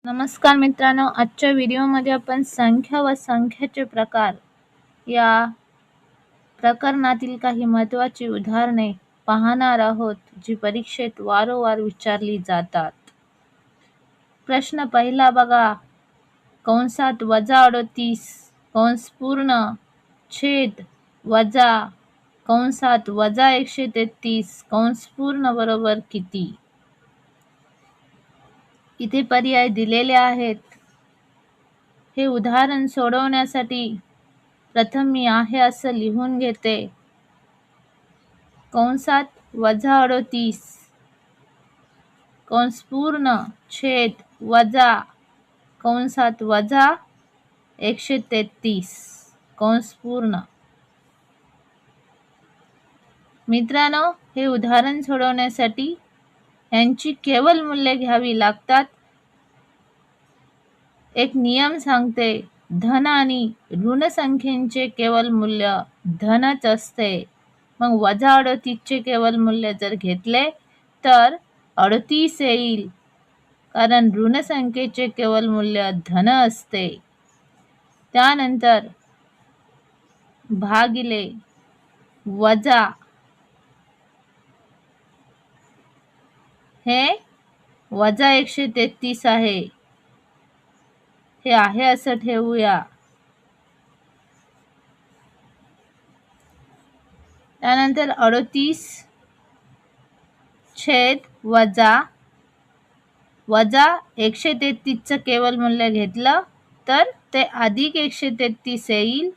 नमस्कार मित्रांनो, आजच्या व्हिडिओमध्ये आपण संख्या व संख्याचे प्रकार या प्रकरणातील काही महत्त्वाची उदाहरणे पाहणार आहोत, जी परीक्षेत वारंवार विचारली जातात. प्रश्न पहिला बघा. कंसात -38 कंस पूर्ण छेद वजा कंसात -133 कंस पूर्ण बरोबर किती? इथे पर्याय दिलेले आहेत. हे उदाहरण सोडवण्यासाठी प्रथम मी आहे असं लिहून घेते. कंसात -38 कंस पूर्ण छेद वजा कंसात -133 कंस पूर्ण. मित्रांनो, हे उदाहरण सोडवण्यासाठी यांची केवल मूल्ये घ्यावी लागतात. एक नियम सांगते, धन आणि ऋण संख्येचे केवल मूल्य धनच असते. मग -38 चे केवल मूल्य जर घेतले तर 38 येईल, कारण ऋण संख्येचे केवल मूल्य धन असते. त्यानंतर भागिले वजा, हे -133 आहे, हे आहे असं ठेवूया. त्यानंतर 38 छेद वजा 133 चं केवल मूल्य घेतलं तर ते अधिक 133 येईल.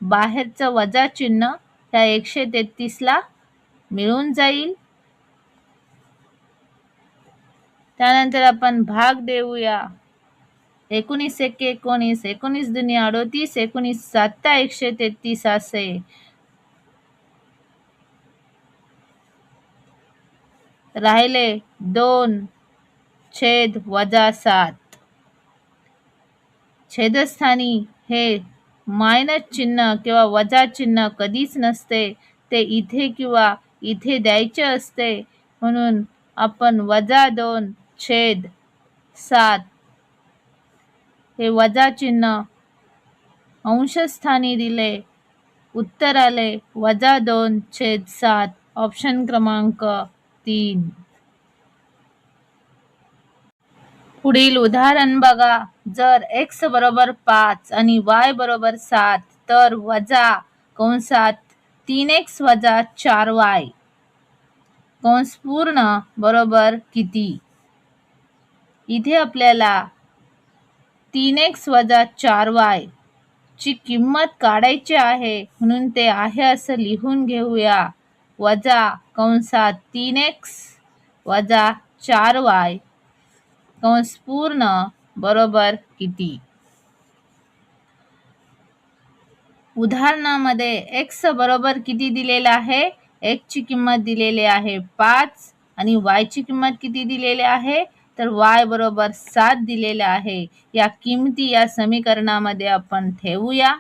बाहेरचं वजा चिन्ह त्या 133 ला मिळून जाईल. त्यानंतर आपण भाग देऊया. 19 एके 19, 19 दुनी 38, 19 साता 133 असे. राहिले 2 छेद -7. छेदस्थानी हे मायनस चिन्ह किंवा वजा चिन्ह कधीच नसते, ते इथे किंवा इथे द्यायचे असते. म्हणून आपण -2 छेद 7 हे वजा चिन्ह अंशस्थानी दिले. उत्तर आले -2 छेद 7. ऑप्शन क्रमांक 3. पुढील उदाहरण बघा. जर x बरोबर 5 आणि y बरोबर 7 तर वजा कंसात 3x वजा 4y कंस पूर्ण बरोबर किती? इथे आपल्याला 3x वजा 4y ची किंमत काढायची आहे, म्हणून ते आहे असं लिहून घेऊया. वजा कंसात 3x वजा 4y कंस पूर्ण बरोबर किती? उदाहरणामध्ये x बरोबर किती दिलेला आहे? x ची किंमत दिलेली आहे 5 आणि y ची किंमत किती दिलेली आहे? तर y बरोबर 7 दिलेले आहे. या किमती या समीकरणामध्ये आपण ठेवूया.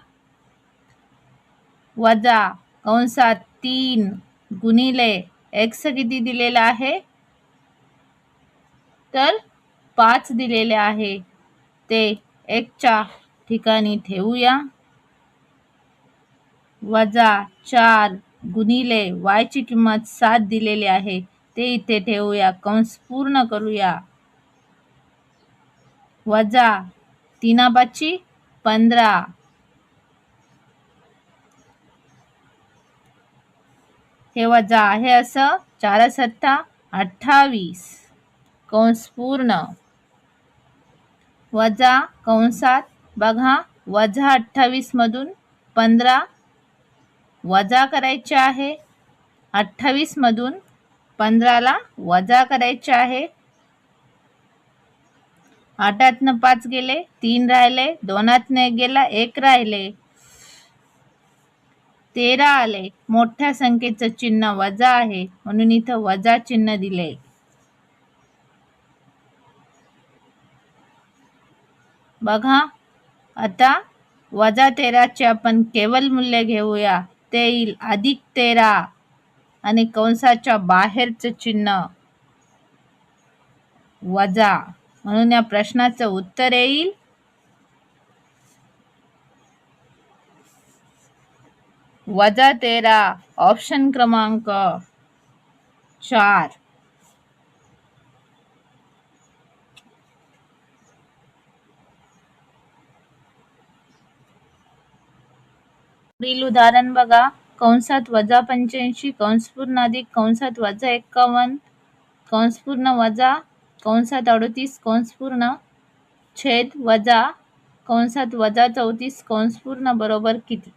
वजा कंसात 3 गुणिले x किती दिलेला आहे? तर 5 दिलेले आहे, ते x च्या ठिकाणी ठेवूया. वजा 4 गुणिले y ची किंमत 7 दिलेली आहे, ते इथे ठेवूया. कंस पूर्ण करूया. वजा 3 15 हे वजा आहे असं. 4 7 28 कंस पूर्ण. वजा कंसात बघा, वजा 28 मधून 15 वजा करायचे आहे. 28 मधून 15 ला वजा करायचे आहे. 8 5 गेले, 3 राहिले, 2 1 गेला, 1 राहिले, 13 आले. मोठ्या संख्येचं चिन्ह वजा आहे, म्हणून इथं वजा चिन्ह दिले. बघा, आता वजा 13 चे आपण केवल मूल्य घेऊया. ते येईल अधिक 13 आणि कंसाच्या बाहेरचं चिन्ह वजा. म्हणून या प्रश्नाचं उत्तर येईल -13, ऑप्शन क्रमांक 4. पुढील उदाहरण बघा. कंसात -85 कंस पूर्ण अधिक कंसात -51 कंस पूर्ण वजा कंसात 38 कंस पूर्ण छेद वजा कंसात -34 कंस पूर्ण बरोबर किती?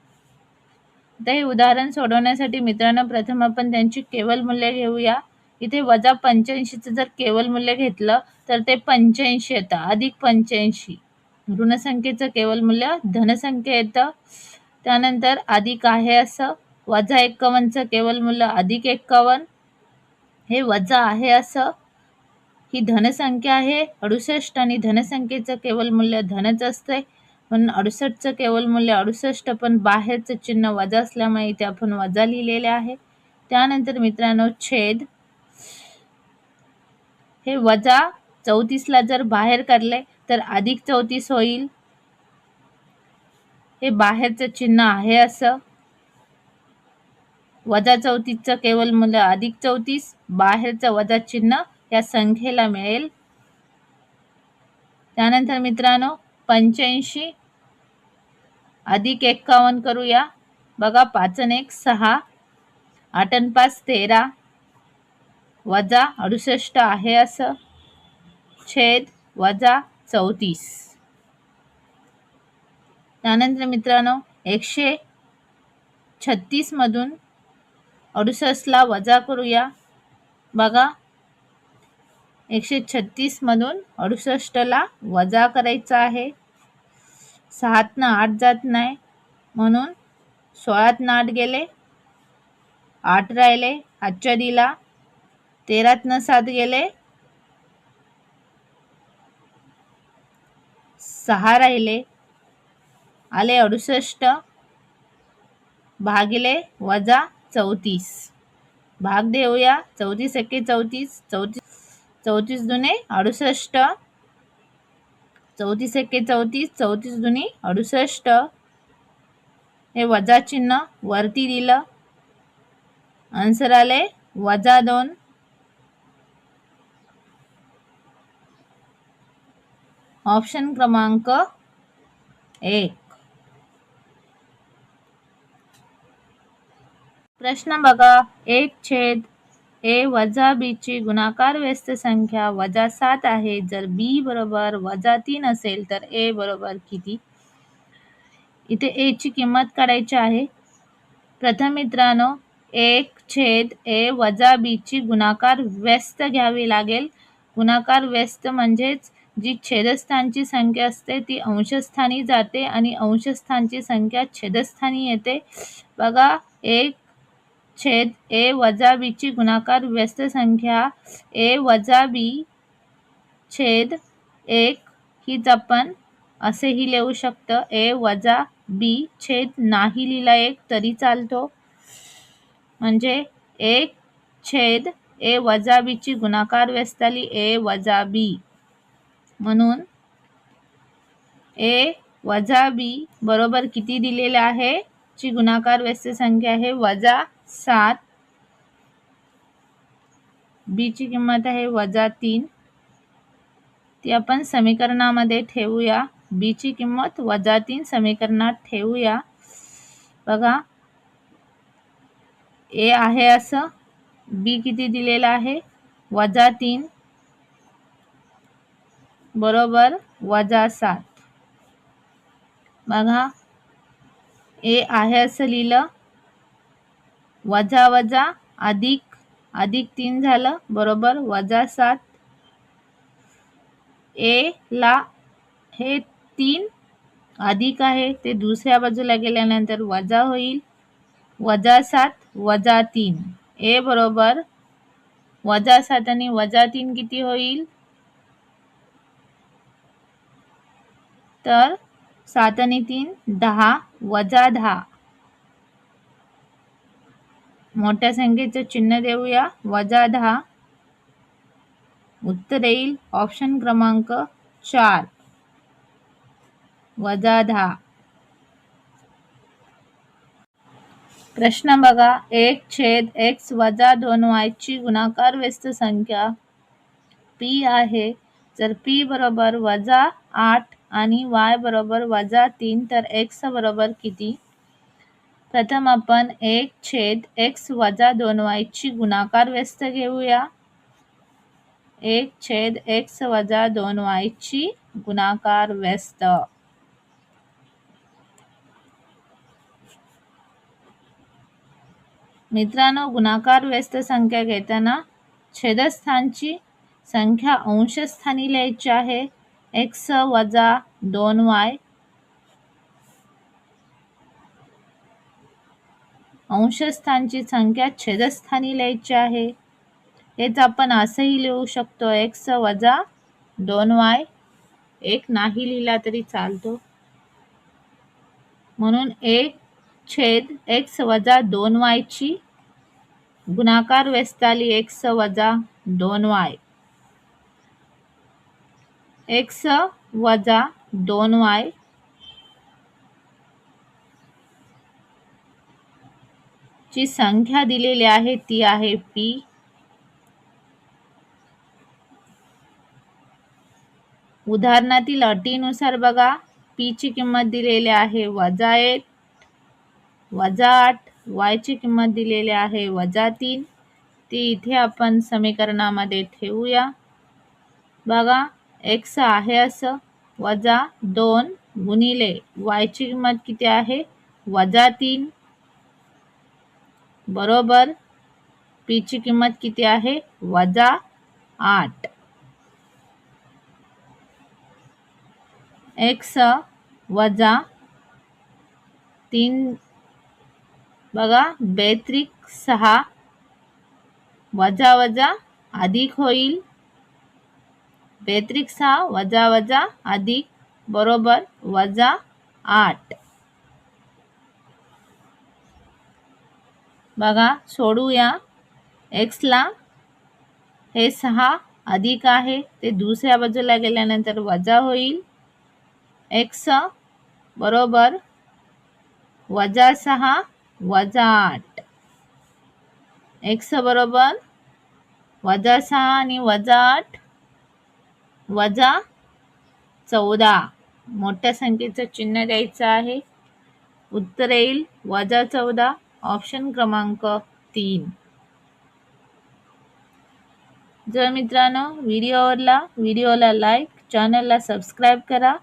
आता हे उदाहरण सोडवण्यासाठी मित्रांनो प्रथम आपण त्यांची केवल मूल्य घेऊया. इथे -85चं जर केवल मूल्य घेतलं तर ते 85 येतं, अधिक 85. ऋणसंख्येचं केवल मूल्य धनसंख्या येतं. त्यानंतर अधिक आहे असं -51चं केवल मूल्य अधिक 51, हे वजा आहे असं, ही धनसंख्या आहे 68 आणि धनसंख्येचं केवल मूल्य धनच असते म्हणून 68चं केवल मूल्य 68, पण बाहेरचं चिन्ह वजा असल्यामुळे इथे आपण वजा लिहिलेले आहे. त्यानंतर मित्रांनो छेद, हे वजा 34ला जर बाहेर काढले तर अधिक 34 होईल, हे बाहेरचं चिन्ह आहे असं, वजा 34चं केवल मूल्य अधिक 34, बाहेरचं वजा चिन्ह या संख्येला मिळेल. त्यानंतर मित्रांनो 85 अधिक 51 करूया. बघा 5 आणि 1 6, 8 आणि 5 13, वजा 68 आहे असं, छेद वजा 34. त्यानंतर मित्रांनो 136 मधून 68ला वजा करूया. बघा 136 मधून 68ला वजा करायचा आहे. 6तनं 8 जात नाही म्हणून 16तनं 8 गेले, 8 राहिले हातच्या दिला. 13तनं 7 गेले, 6 राहिले, आले 68 भागिले वजा 34. भाग देऊया. 34 एके 34, 34 दुने 68, 34 एके 34, 34 दुनी 68. हे वजा चिन्ह वरती दिलं, आन्सर आले -2. ऑप्शन क्रमांक 1. प्रश्न बघा. 1/a वजा b ची गुणाकार व्यस्त संख्या -7 आहे. जर b बरोबर -3 असेल तर a बरोबर किती? इथे a ची किंमत काढायची आहे. प्रथम मित्रांनो 1/a वजा b ची गुणाकार व्यस्त घ्यावी लागेल. गुणाकार व्यस्त म्हणजेच जी छेदस्थानची संख्या असते ती अंशस्थानी जाते आणि अंशस्थानची संख्या छेदस्थानी येते. बघा 1/a वजा b ची गुणाकार व्यस्त संख्या a वजा b छेद 1 हीच आपण असेही लिहू शकतो. a वजा b छेद नाही लिहिला 1 तरी चालतो. म्हणजे 1/a वजा b ची गुणाकार व्यस्त आली a वजा b, म्हणून a वजा b बरोबर किती दिलेले आहे? ची गुणाकार व्यस्त संख्या आहे -7, b ची किंमत आहे -3. ती आपण समीकरणामध्ये ठेवूया. b ची किंमत -3 समीकरणात ठेवूया. बघा a आहे असं, b किती दिलेला आहे -3 बरोबर -7. बघा a आहे असं लिहिलं, वजा वजा अधिक 3 झालं बरोबर -7. a ला हे 3 अधिक आहे ते दुसऱ्या बाजूला गेल्यानंतर वजा होईल, -7 -3. a बरोबर -7 आणि -3 किती होईल? तर 7 आणि 3 10, -10. मोठ्या संख्येचं चिन्ह देऊया, -10 उत्तर येईल ऑप्शन क्रमांक 4 -10. प्रश्न बघा, 1/x - 2y ची गुणाकार व्यस्त संख्या p आहे. जर p बरोबर -8 आणि y बरोबर -3 तर x बरोबर किती? प्रथम आपण 1/x - 2y ची गुणाकार व्यस्त घेऊया. 1/x - 2y ची गुणाकार व्यस्त. मित्रांनो, गुणाकार व्यस्त संख्या घेताना छेदस्थानची संख्या अंशस्थानी लिहायची आहे. x - 2y अंशस्थानची संख्या छेदस्थानी लिहायची आहे. हेच आपण असंही लिहू शकतो, x - 2y. एक नाही लिहिला तरी चालतो. म्हणून 1/x - 2y ची गुणाकार व्यस्त आली x - 2y. x - 2y ची संख्या दिलेली आहे ती आहे p. उदाहरणातील अटीनुसार बघा, p ची किंमत दिलेली आहे -1, -8, y ची किंमत दिलेली आहे -3. ती इथे आपण समीकरणामध्ये ठेवूया. बघा, x आहे असं, -2 गुणिले y ची किंमत किती आहे -3 बरोबर p ची किंमत किती आहे -8. x - 3 बघा, बेत्रिक 6 वजा अधिक होईल. बेत्रिक 6 वजा अधिक बरोबर -8. बघा, सोडूया. x ला हे 6 अधिक आहे ते दुसऱ्या बाजूला गेल्यानंतर वजा होईल. x बरोबर -6 -8. x बरोबर -6 आणि -8 -14. मोठ्या संख्येचं चिन्ह द्यायचं आहे. उत्तर येईल -14 ऑप्शन क्रमांक 3. जर मित्रांनो व्हिडिओला लाईक, चॅनलला सबस्क्राईब करा.